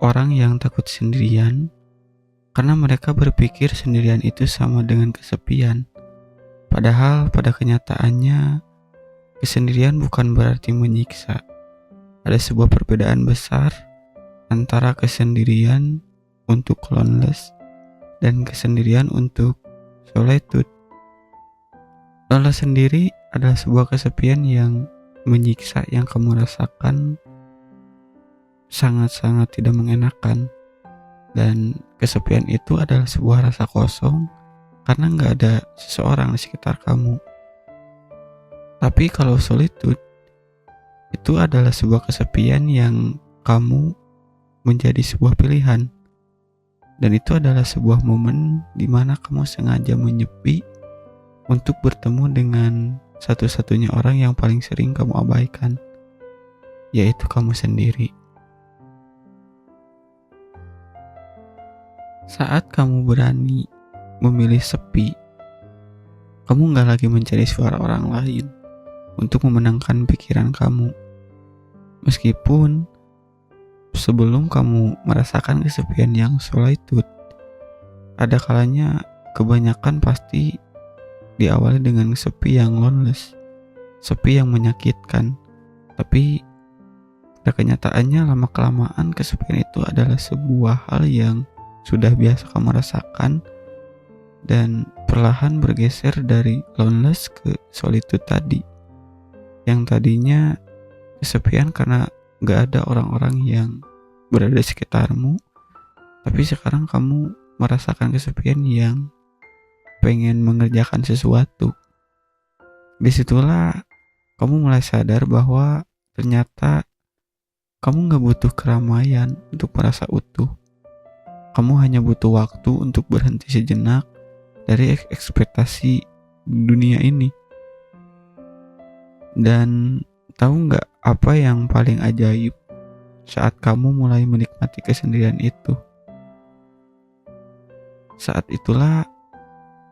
orang yang takut sendirian karena mereka berpikir sendirian itu sama dengan kesepian. Padahal pada kenyataannya kesendirian bukan berarti menyiksa. Ada sebuah perbedaan besar antara kesendirian untuk loneliness dan kesendirian untuk solitude. Loneliness sendiri adalah sebuah kesepian yang menyiksa, yang kamu rasakan sangat-sangat tidak mengenakan. Dan kesepian itu adalah sebuah rasa kosong karena gak ada seseorang di sekitar kamu. Tapi kalau solitude itu adalah sebuah kesepian yang kamu menjadi sebuah pilihan. Dan itu adalah sebuah momen di mana kamu sengaja menyepi untuk bertemu dengan satu-satunya orang yang paling sering kamu abaikan, yaitu kamu sendiri. Saat kamu berani memilih sepi, kamu gak lagi mencari suara orang lain untuk memenangkan pikiran kamu. Meskipun sebelum kamu merasakan kesepian yang solitude, ada kalanya kebanyakan pasti diawali dengan sepi yang loneliness, sepi yang menyakitkan. Tapi pada kenyataannya lama-kelamaan kesepian itu adalah sebuah hal yang sudah biasa kamu rasakan dan perlahan bergeser dari loneliness ke solitude tadi. Yang tadinya kesepian karena gak ada orang-orang yang berada di sekitarmu, tapi sekarang kamu merasakan kesepian yang pengen mengerjakan sesuatu. Disitulah kamu mulai sadar bahwa ternyata kamu gak butuh keramaian untuk merasa utuh. Kamu hanya butuh waktu untuk berhenti sejenak dari ekspektasi dunia ini. Dan tahu gak apa yang paling ajaib saat kamu mulai menikmati kesendirian itu? Saat itulah,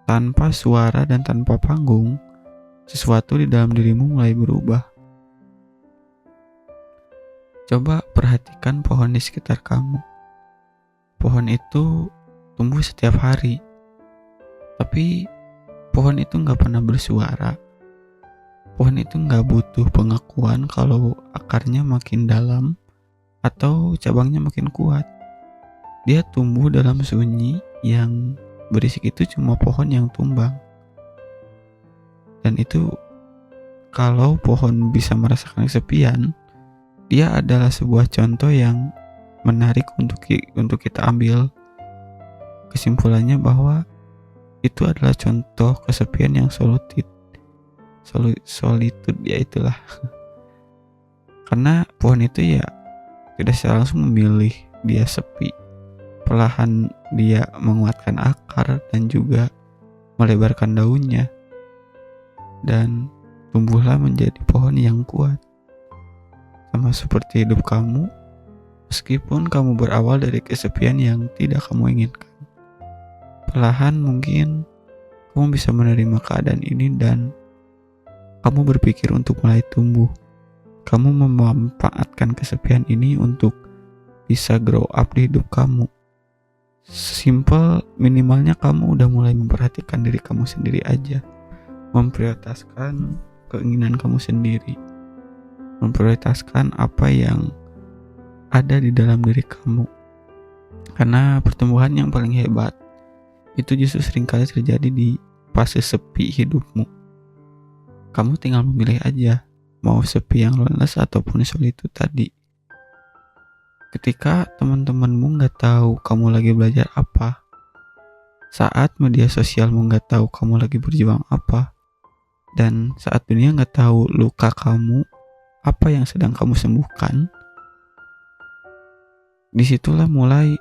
tanpa suara dan tanpa panggung, sesuatu di dalam dirimu mulai berubah. Coba perhatikan pohon di sekitar kamu. Pohon itu tumbuh setiap hari, tapi pohon itu gak pernah bersuara. Pohon itu gak butuh pengakuan kalau akarnya makin dalam atau cabangnya makin kuat. Dia tumbuh dalam sunyi yang berisik itu cuma pohon yang tumbang. Dan itu, kalau pohon bisa merasakan kesepian, dia adalah sebuah contoh yang menarik untuk kita ambil kesimpulannya bahwa itu adalah contoh kesepian yang solitude ya itulah. Karena pohon itu ya tidak secara langsung memilih dia sepi. Perlahan dia menguatkan akar dan juga melebarkan daunnya, dan tumbuhlah menjadi pohon yang kuat. Sama seperti hidup kamu, meskipun kamu berawal dari kesepian yang tidak kamu inginkan, perlahan mungkin kamu bisa menerima keadaan ini dan kamu berpikir untuk mulai tumbuh. Kamu memanfaatkan kesepian ini untuk bisa grow up di hidup kamu. Simple, minimalnya kamu udah mulai memperhatikan diri kamu sendiri aja. Memprioritaskan keinginan kamu sendiri. Memprioritaskan apa yang ada di dalam diri kamu. Karena pertumbuhan yang paling hebat itu justru seringkali terjadi di fase sepi hidupmu. Kamu tinggal memilih aja, mau sepi yang loneliness ataupun solitude tadi. Ketika teman-temanmu gak tahu kamu lagi belajar apa, saat media sosialmu gak tahu kamu lagi berjuang apa, dan saat dunia gak tahu luka kamu apa yang sedang kamu sembuhkan, disitulah mulai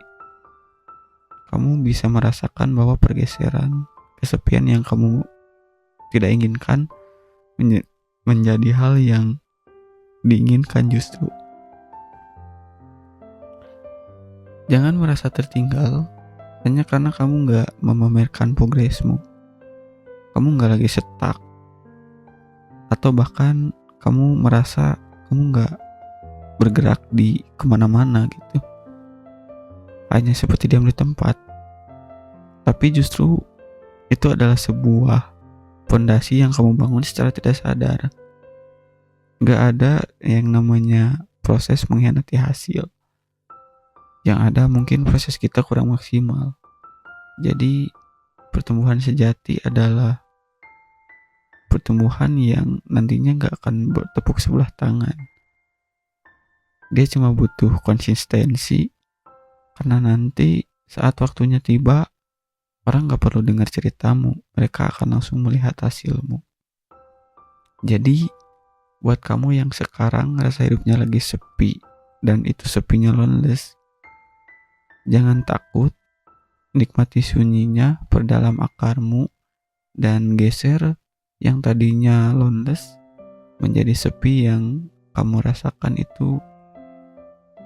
kamu bisa merasakan bahwa pergeseran kesepian yang kamu tidak inginkan menjadi hal yang diinginkan justru. Jangan merasa tertinggal hanya karena kamu gak memamerkan progresmu. Kamu gak lagi stuck, atau bahkan kamu merasa kamu gak bergerak di kemana-mana gitu. hanya seperti diam di tempat. Tapi justru itu adalah sebuah fondasi yang kamu bangun secara tidak sadar. Gak ada yang namanya proses mengkhianati hasil. Yang ada mungkin proses kita kurang maksimal. Jadi pertumbuhan sejati adalah pertumbuhan yang nantinya gak akan bertepuk sebelah tangan. Dia cuma butuh konsistensi, karena nanti saat waktunya tiba, orang gak perlu dengar ceritamu, mereka akan langsung melihat hasilmu. Jadi buat kamu yang sekarang ngerasa hidupnya lagi sepi, dan itu sepinya loneless, jangan takut, nikmati sunyinya, perdalam akarmu, dan geser yang tadinya loneless menjadi sepi yang kamu rasakan itu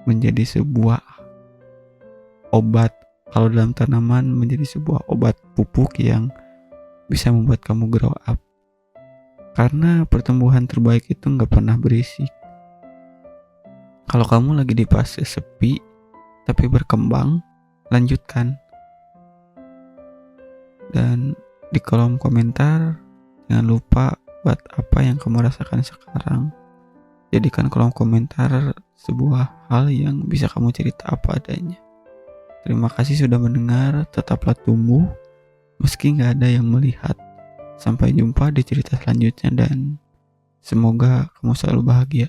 menjadi sebuah obat. Kalau dalam tanaman menjadi sebuah obat pupuk yang bisa membuat kamu grow up. Karena pertumbuhan terbaik itu gak pernah berisik. Kalau kamu lagi di fase sepi tapi berkembang, lanjutkan. Dan di kolom komentar jangan lupa buat apa yang kamu rasakan sekarang. Jadikan kolom komentar sebuah hal yang bisa kamu cerita apa adanya. Terima kasih sudah mendengar, tetaplah tumbuh meski gak ada yang melihat. Sampai jumpa di cerita selanjutnya dan semoga kamu selalu bahagia.